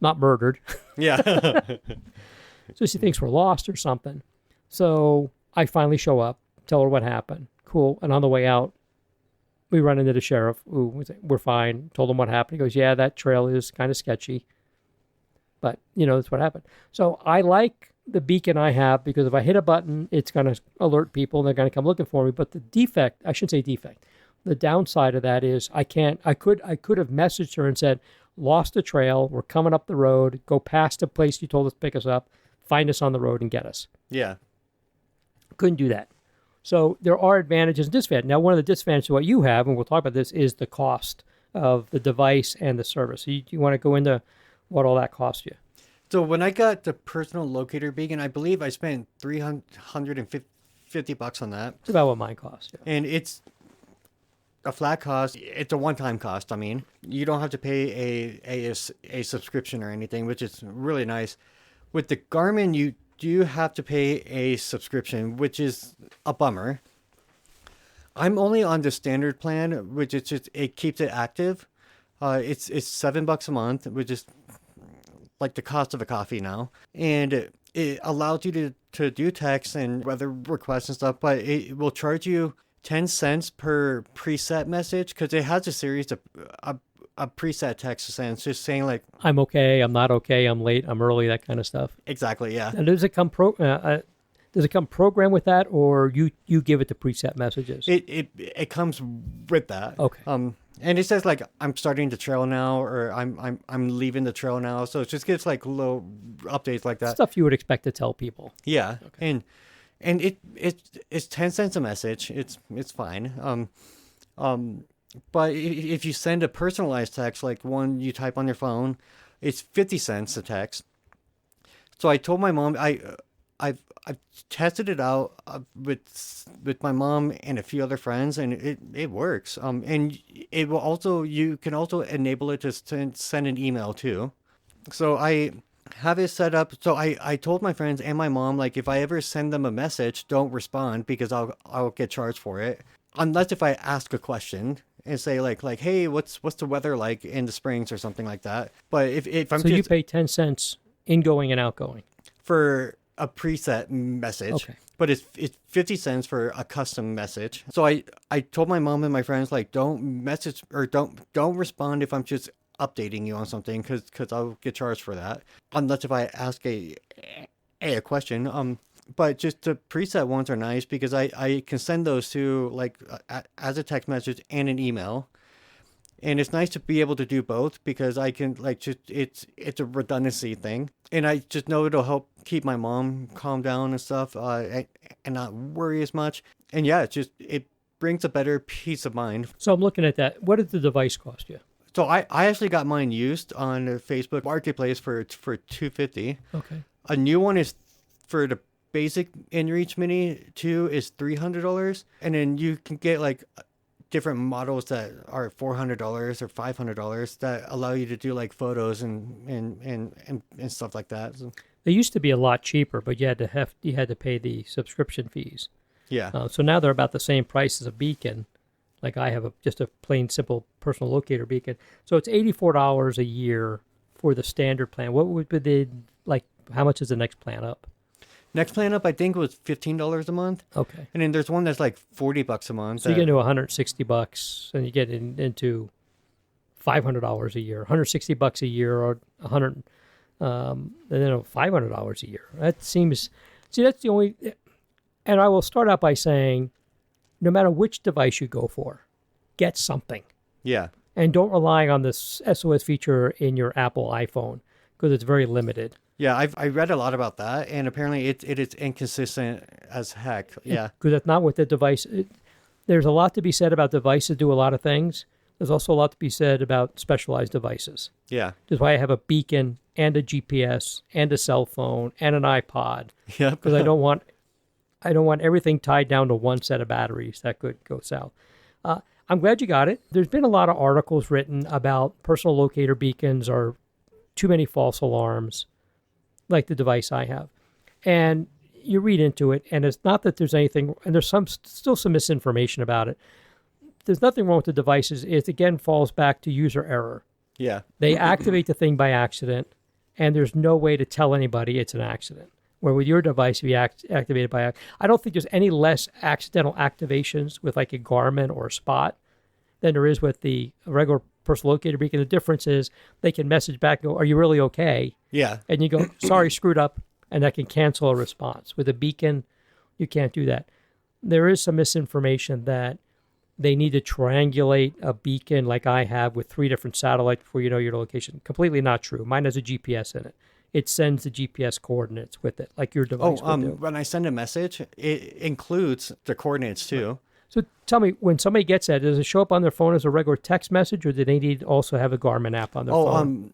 not murdered. Yeah. So she thinks we're lost or something. So I finally show up, tell her what happened. Cool. And on the way out, we run into the sheriff. Ooh, we're fine. Told him what happened. He goes, yeah, that trail is kind of sketchy. But, that's what happened. So I like the beacon I have because if I hit a button, it's going to alert people and they're going to come looking for me. But the defect, I shouldn't say defect. The downside of that is I could have messaged her and said, lost the trail, we're coming up the road, go past the place you told us to pick us up, find us on the road and get us. Yeah. Couldn't do that. So there are advantages and disadvantages. Now, one of the disadvantages of what you have, and we'll talk about this, is the cost of the device and the service. So you want to go into what all that cost you? So when I got the personal locator beacon, I believe I spent $350 on that. It's about what mine cost. Yeah. And it's a flat cost. It's a one-time cost. I mean, you don't have to pay a subscription or anything, which is really nice. With the Garmin, you do have to pay a subscription, which is a bummer. I'm only on the standard plan, which is just, it keeps it active. It's $7 a month, which is like the cost of a coffee now, and it allows you to do text and weather requests and stuff, but it will charge you 10 cents per preset message because it has a series of a preset text to send, just saying like, I'm okay, I'm not okay, I'm late, I'm early, that kind of stuff. Exactly, yeah. And does it come programmed with that, or you give it the preset messages? It comes with that. Okay. And it says like, I'm starting the trail now, or I'm leaving the trail now. So it just gets like little updates like that. Stuff you would expect to tell people. Yeah. Okay. And it's 10 cents a message. It's fine. But if you send a personalized text, like one you type on your phone, it's 50 cents a text. So I told my mom, I've tested it out with my mom and a few other friends, and it works. And it will also, you can also enable it to send an email too. So I have it set up. So I told my friends and my mom, like, if I ever send them a message, don't respond because I'll get charged for it. Unless if I ask a question and say like, hey, what's the weather like in the Springs or something like that. But if I'm you pay 10 cents ingoing and outgoing for a preset message. Okay. But it's 50 cents for a custom message. So I told my mom and my friends, like, don't message or don't respond if I'm just updating you on something because I'll get charged for that. Unless if I ask a question. But just the preset ones are nice because I can send those to like as a text message and an email. And it's nice to be able to do both because I can like just it's a redundancy thing, and I just know it'll help keep my mom calm down and stuff, and not worry as much. And yeah, it brings a better peace of mind. So I'm looking at that. What did the device cost you? So I actually got mine used on Facebook Marketplace for $250. Okay. A new one is for the basic InReach Mini 2 is $300, and then you can get like different models that are $400 or $500 that allow you to do like photos and stuff like that. So, they used to be a lot cheaper, but you had to pay the subscription fees. Yeah. So now they're about the same price as a beacon, Like I have just a plain simple personal locator beacon. So it's $84 a year for the standard plan. What would be how much is the next plan up? Next plan up, I think, was $15 a month. Okay. And then there's one that's like $40 a month. So you get into $160 and you get into $500 a year, $160 a year, or $500 a year. That's the only, and I will start out by saying, no matter which device you go for, get something. Yeah. And don't rely on this SOS feature in your Apple iPhone because it's very limited. Yeah, I read a lot about that, and apparently it is inconsistent as heck. Yeah. Because that's not what the device... There's a lot to be said about devices do a lot of things. There's also a lot to be said about specialized devices. Yeah. That's why I have a beacon and a GPS and a cell phone and an iPod. Yeah. Because I don't want everything tied down to one set of batteries. That could go south. I'm glad you got it. There's been a lot of articles written about personal locator beacons or too many false alarms, like the device I have. And you read into it, and it's not that there's anything, and there's still some misinformation about it. There's nothing wrong with the devices. It again falls back to user error. Yeah. They activate the thing by accident, and there's no way to tell anybody it's an accident. Where with your device, if you activated by accident, I don't think there's any less accidental activations with like a Garmin or a Spot than there is with the regular personal locator beacon. The difference is they can message back and go, "Are you really okay?" Yeah. And you go, "Sorry, screwed up," and that can cancel a response. With a beacon, you can't do that. There is some misinformation that they need to triangulate a beacon like I have with 3 different satellites before you know your location. Completely not true. Mine has a GPS in it. It sends the GPS coordinates with it, like your device would do. When I send a message, it includes the coordinates too. Right. So tell me, when somebody gets that, does it show up on their phone as a regular text message, or do they need to also have a Garmin app on their phone?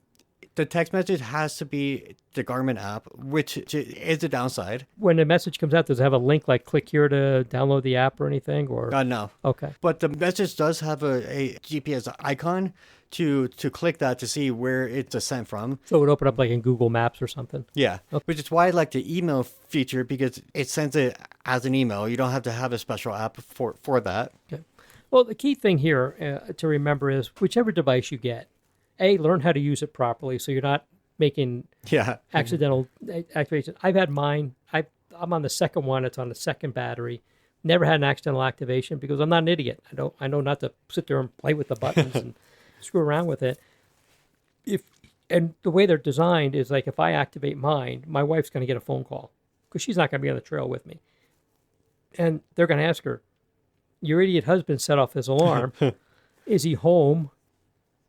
The text message has to be the Garmin app, which is the downside. When the message comes out, does it have a link like click here to download the app or anything? Or no. Okay. But the message does have a GPS icon to click that to see where it's sent from. So it would open up like in Google Maps or something? Yeah, Okay. Which is why I like the email feature, because it sends it as an email. You don't have to have a special app for that. Okay. Well, the key thing here to remember is whichever device you get, learn how to use it properly so you're not making accidental activation. I've had mine. I'm on the second one. It's on the second battery. Never had an accidental activation because I'm not an idiot. I know not to sit there and play with the buttons and screw around with it. And the way they're designed is like if I activate mine, my wife's going to get a phone call because she's not going to be on the trail with me. And they're going to ask her, "Your idiot husband set off his alarm. Is he home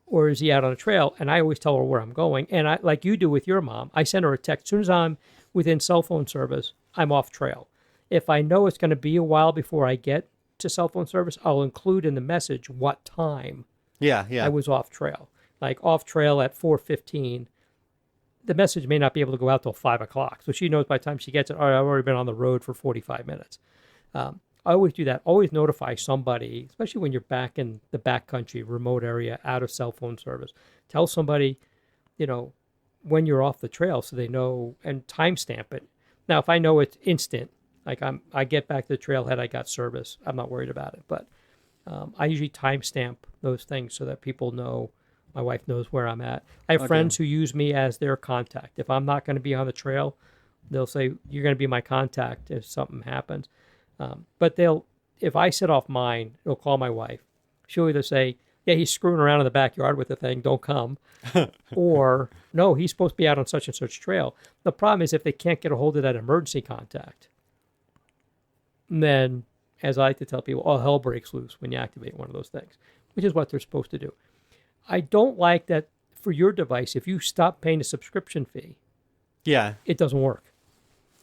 or is he out on a trail?" And I always tell her where I'm going. And I, like you do with your mom, I send her a text. As soon as I'm within cell phone service, I'm off trail. If I know it's going to be a while before I get to cell phone service, I'll include in the message what time I was off trail. Like off trail at 4:15. The message may not be able to go out till 5 o'clock. So she knows by the time she gets it, I've already been on the road for 45 minutes. I always do that. Always notify somebody, especially when you're back in the backcountry, remote area, out of cell phone service. Tell somebody, when you're off the trail so they know, and timestamp it. Now, if I know it's instant, like I get back to the trailhead, I got service, I'm not worried about it. But I usually timestamp those things so that people know, my wife knows where I'm at. I have friends who use me as their contact. If I'm not going to be on the trail, they'll say, "You're going to be my contact if something happens." But if I set off mine, they'll call my wife. She'll either say, "Yeah, he's screwing around in the backyard with the thing, don't come." Or, "No, he's supposed to be out on such and such trail." The problem is if they can't get a hold of that emergency contact, then, as I like to tell people, all hell breaks loose when you activate one of those things, which is what they're supposed to do. I don't like that for your device, if you stop paying a subscription fee, it doesn't work.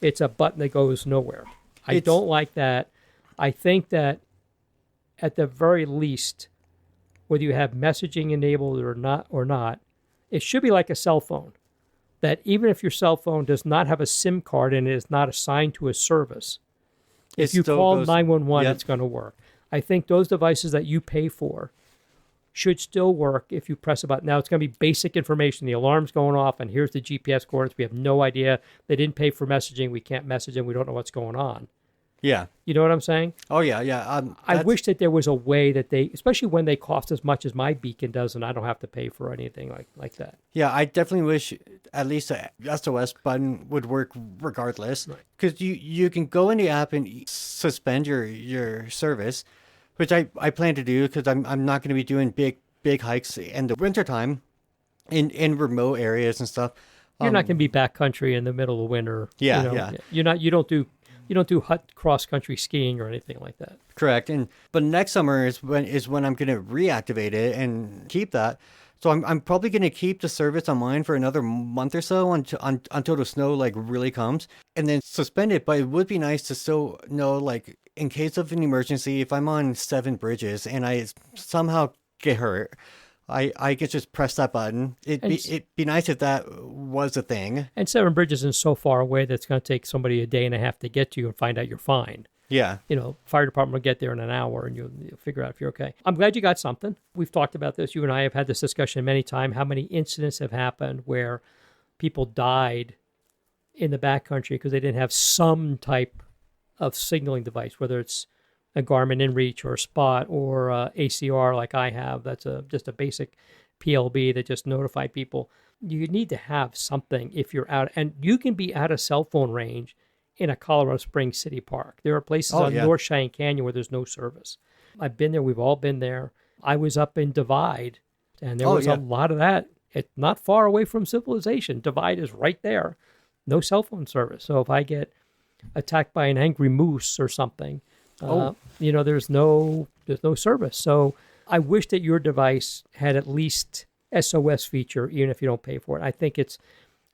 It's a button that goes nowhere. I don't like that. I think that at the very least, whether you have messaging enabled or not, it should be like a cell phone. That even if your cell phone does not have a SIM card and it is not assigned to a service, if you call 911, it's going to work. I think those devices that you pay for should still work if you press a button. Now, it's going to be basic information. The alarm's going off, and here's the GPS coordinates. We have no idea. They didn't pay for messaging. We can't message them. We don't know what's going on. Yeah. You know what I'm saying? Oh, yeah, yeah. I wish that there was a way that they, especially when they cost as much as my beacon does, and I don't have to pay for anything like that. Yeah, I definitely wish at least a SOS button would work regardless. Because you can go in the app and suspend your service, which I plan to do because I'm not going to be doing big hikes in the wintertime in remote areas and stuff. You're not going to be backcountry in the middle of winter. Yeah, you know? yeah. You don't do hot cross country skiing or anything like that. Correct. But next summer is when I'm going to reactivate it and keep that. So I'm probably going to keep the service on mine for another month or so until the snow like really comes, and then suspend it. But it would be nice to still know, like, in case of an emergency, if I'm on 7 bridges and I somehow get hurt, I could just press that button. It'd be nice if that was a thing. And 7 Bridges is so far away that it's going to take somebody a day and a half to get to you and find out you're fine. Yeah. Fire department will get there in an hour and you'll figure out if you're okay. I'm glad you got something. We've talked about this. You and I have had this discussion many times. How many incidents have happened where people died in the backcountry because they didn't have some type of signaling device, whether it's a Garmin InReach or a Spot or ACR like I have. That's just a basic PLB that just notify people. You need to have something if you're out, and you can be out of cell phone range in a Colorado Springs city park. There are places on North Cheyenne Canyon where there's no service. I've been there. We've all been there. I was up in Divide, and there was a lot of that. It's not far away from civilization. Divide is right there. No cell phone service. So if I get attacked by an angry moose or something, there's no service. So I wish that your device had at least SOS feature, even if you don't pay for it. I think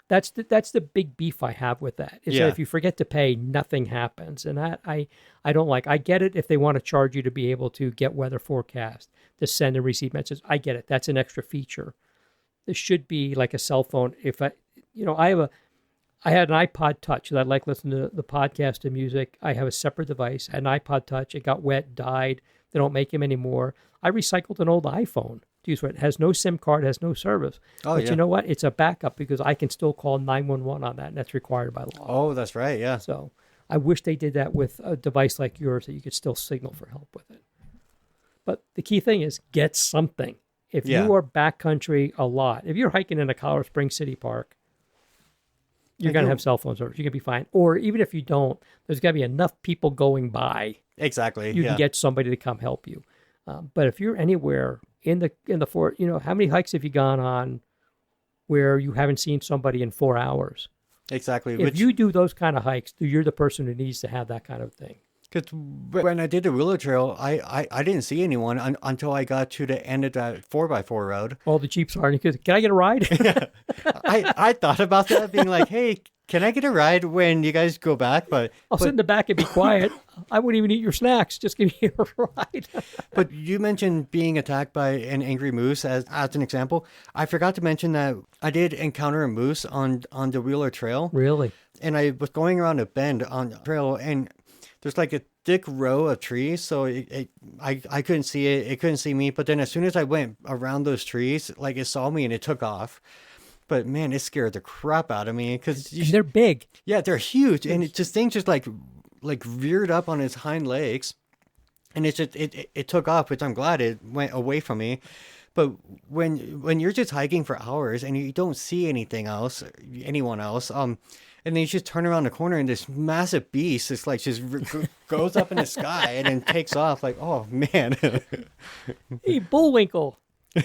that's the big beef I have with that. Is that if you forget to pay, nothing happens, and that I don't like. I get it if they want to charge you to be able to get weather forecast, to send and receive messages. I get it. That's an extra feature. This should be like a cell phone. If I had an iPod Touch that I like listening to the podcast and music. I have a separate device, an iPod Touch. It got wet, died. They don't make them anymore. I recycled an old iPhone to use it. It has no SIM card, has no service. But you know what? It's a backup because I can still call 911 on that, and that's required by law. Oh, that's right, yeah. So I wish they did that with a device like yours that you could still signal for help with it. But the key thing is get something. If you are backcountry a lot, if you're hiking in a Colorado Springs City Park, you're going to have cell phone service. You can be fine. Or even if you don't, there's got to be enough people going by. Exactly. You can get somebody to come help you. But if you're anywhere in the forest, how many hikes have you gone on where you haven't seen somebody in 4 hours? Exactly. If you do those kind of hikes, you're the person who needs to have that kind of thing. Because when I did the Wheeler Trail, I didn't see anyone until I got to the end of that 4x4 road. All the Jeeps are. Can I get a ride? Yeah. I thought about that, being like, hey, can I get a ride when you guys go back? But I'll sit in the back and be quiet. I wouldn't even eat your snacks. Just give me a ride. But you mentioned being attacked by an angry moose as an example. I forgot to mention that I did encounter a moose on the Wheeler Trail. Really? And I was going around a bend on the trail, and there's like a thick row of trees, so I couldn't see it. It couldn't see me. But then as soon as I went around those trees, like, it saw me and it took off. But man, it scared the crap out of me because they're big. Yeah, they're huge, and it just like reared up on its hind legs, and it took off, which I'm glad it went away from me. But when you're just hiking for hours and you don't see anyone else, and then you just turn around the corner and this massive beast is like just goes up in the sky and then takes off. Like, oh man, Hey, Bullwinkle.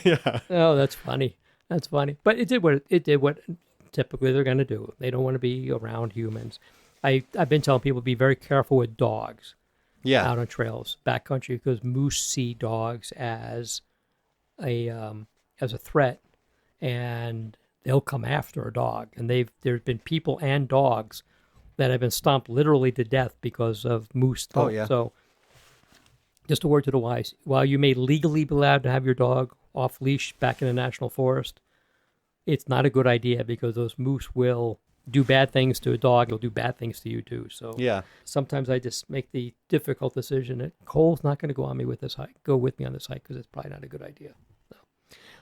Yeah. Oh, that's funny. That's funny. But it did what typically they're going to do. They don't want to be around humans. I've been telling people to be very careful with dogs. Yeah. Out on trails, backcountry, because moose see dogs as a threat, and they'll come after a dog. And there's been people and dogs that have been stomped literally to death because of moose. Oh, yeah. So just a word to the wise. While you may legally be allowed to have your dog off leash back in a national forest, it's not a good idea because those moose will do bad things to a dog. They'll do bad things to you too. So yeah, sometimes I just make the difficult decision that Cole's not going to go with me on this hike because it's probably not a good idea. So,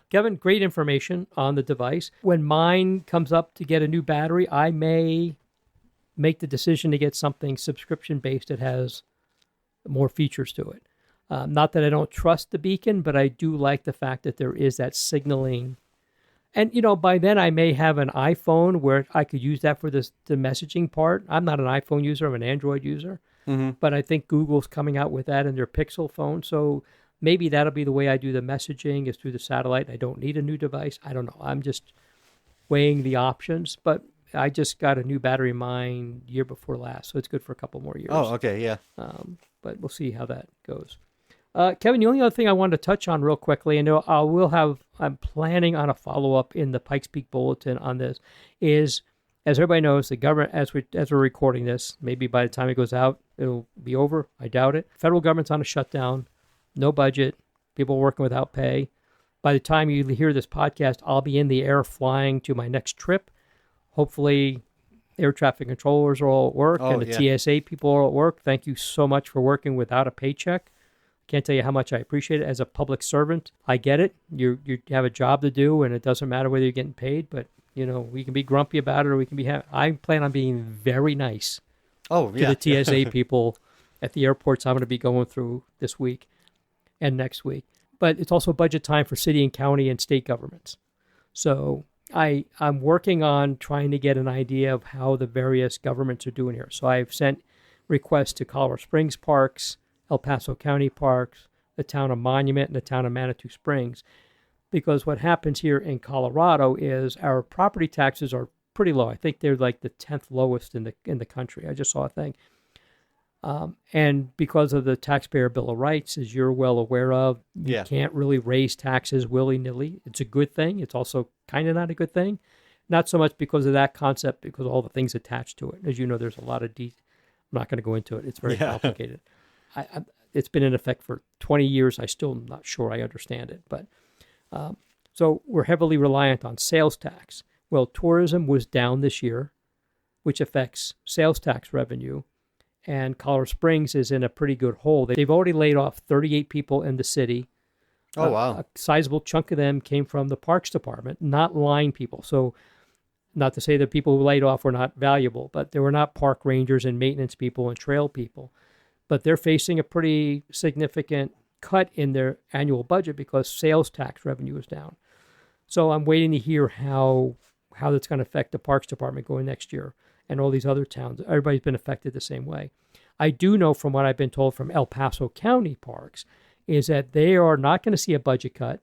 Kevin, great information on the device. When mine comes up to get a new battery, I may make the decision to get something subscription-based that has more features to it. Not that I don't trust the beacon, but I do like the fact that there is that signaling. And, by then I may have an iPhone where I could use that for the messaging part. I'm not an iPhone user. I'm an Android user. Mm-hmm. But I think Google's coming out with that in their Pixel phone. So maybe that'll be the way I do the messaging, is through the satellite. I don't need a new device. I don't know. I'm just weighing the options. But I just got a new battery in mine year before last, so it's good for a couple more years. Oh, okay, yeah. But we'll see how that goes. Kevin, the only other thing I wanted to touch on real quickly, I'm planning on a follow-up in the Pikes Peak Bulletin on this, is, as everybody knows, the government, as we're recording this, maybe by the time it goes out, it'll be over. I doubt it. Federal government's on a shutdown, no budget, people working without pay. By the time you hear this podcast, I'll be in the air flying to my next trip. Hopefully, air traffic controllers are all at work, and the TSA people are all at work. Thank you so much for working without a paycheck. Can't tell you how much I appreciate it. As a public servant, I get it. You have a job to do, and it doesn't matter whether you're getting paid. But we can be grumpy about it, or we can be. I plan on being very nice to the TSA people at the airports I'm going to be going through this week and next week. But it's also budget time for city and county and state governments. So I'm working on trying to get an idea of how the various governments are doing here. So I've sent requests to Colorado Springs Parks, El Paso County Parks, the town of Monument, and the town of Manitou Springs. Because what happens here in Colorado is our property taxes are pretty low. I think they're like the 10th lowest in the country. I just saw a thing. And because of the Taxpayer Bill of Rights, as you're well aware of, you can't really raise taxes willy-nilly. It's a good thing. It's also kind of not a good thing. Not so much because of that concept, because of all the things attached to it. As you know, there's a lot of I'm not going to go into it. It's very complicated. It's been in effect for 20 years. I'm still not sure I understand it. But so we're heavily reliant on sales tax. Well, tourism was down this year, which affects sales tax revenue. And Colorado Springs is in a pretty good hole. They've already laid off 38 people in the city. Oh, wow. A sizable chunk of them came from the Parks Department, not line people. So not to say that people who laid off were not valuable, but they were not park rangers and maintenance people and trail people. But they're facing a pretty significant cut in their annual budget because sales tax revenue is down. So I'm waiting to hear how that's going to affect the Parks Department going next year and all these other towns. Everybody's been affected the same way. I do know from what I've been told from El Paso County Parks is that they are not going to see a budget cut,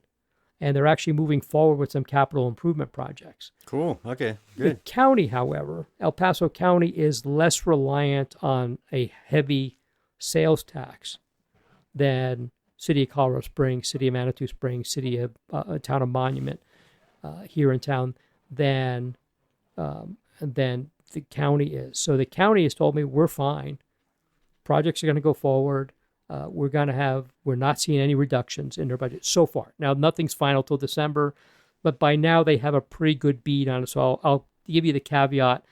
and they're actually moving forward with some capital improvement projects. Cool. Okay, good. The county, however, El Paso County is less reliant on a heavy sales tax than City of Colorado Springs, City of Manitou Springs, City of Town of Monument here in town than the county is. So the county has told me we're fine. Projects are going to go forward. We're not seeing any reductions in their budget so far. Now, nothing's final till December, but by now they have a pretty good bead on it. So I'll give you the caveat.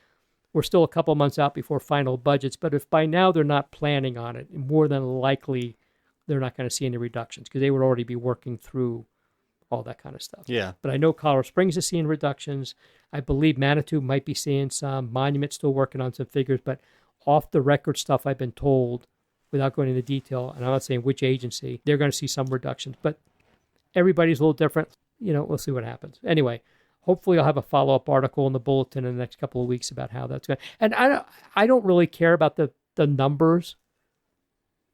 We're still a couple months out before final budgets, but if by now they're not planning on it, more than likely they're not going to see any reductions because they would already be working through all that kind of stuff. Yeah. But I know Colorado Springs is seeing reductions. I believe Manitou might be seeing some. Monument's still working on some figures, but off the record stuff I've been told, without going into detail, and I'm not saying which agency, they're going to see some reductions. But everybody's a little different. We'll see what happens. Anyway, hopefully I'll have a follow-up article in the bulletin in the next couple of weeks about how that's going. And I don't really care about the numbers.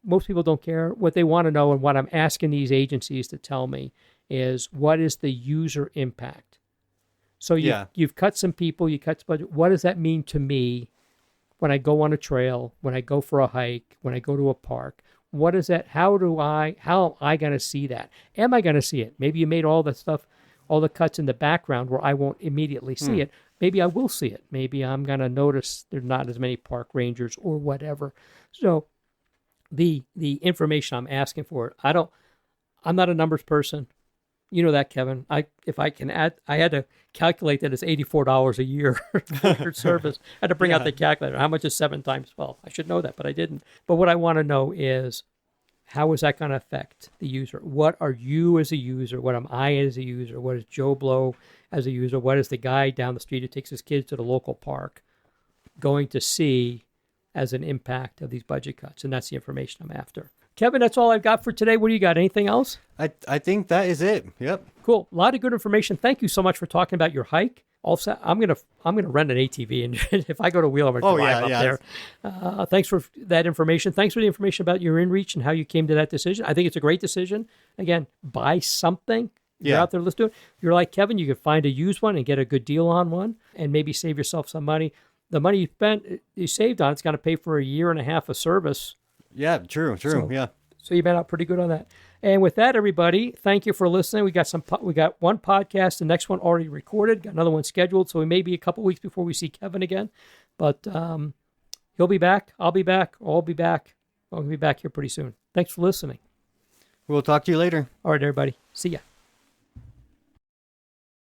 Most people don't care. What they want to know and what I'm asking these agencies to tell me is what is the user impact? So you've cut some people, you cut some budget. What does that mean to me when I go on a trail, when I go for a hike, when I go to a park? What is that? How am I going to see that? Am I going to see it? Maybe you made all the stuff, all the cuts in the background where I won't immediately see it. Maybe I will see it. Maybe I'm going to notice there's not as many park rangers or whatever. So the information I'm asking for, I'm not a numbers person. You know that, Kevin. If I can add, I had to calculate that it's $84 a year for your service. I had to bring out the calculator. How much is 7 times 12? I should know that, but I didn't. But what I want to know is, how is that going to affect the user? What are you as a user? What am I as a user? What is Joe Blow as a user? What is the guy down the street who takes his kids to the local park? going to see as an impact of these budget cuts. And that's the information I'm after. Kevin, that's all I've got for today. What do you got? Anything else? I think that is it. Yep. Cool. A lot of good information. Thank you so much for talking about your hike. Also, I'm gonna rent an ATV, and if I go to Wheeler, I'm gonna drive up there. Thanks for that information. Thanks for the information about your inReach and how you came to that decision. I think it's a great decision. Again, buy something. You're out there, let's do it. If you're like Kevin, you could find a used one and get a good deal on one, and maybe save yourself some money. The money you saved on, it's going to pay for a year and a half of service. Yeah, true. So you been out pretty good on that. And with that, everybody, thank you for listening. We got one podcast, the next one already recorded, got another one scheduled. So we may be a couple weeks before we see Kevin again, but he'll be back. I'll be back. I'll be back. I'll be back here pretty soon. Thanks for listening. We'll talk to you later. All right, everybody. See ya.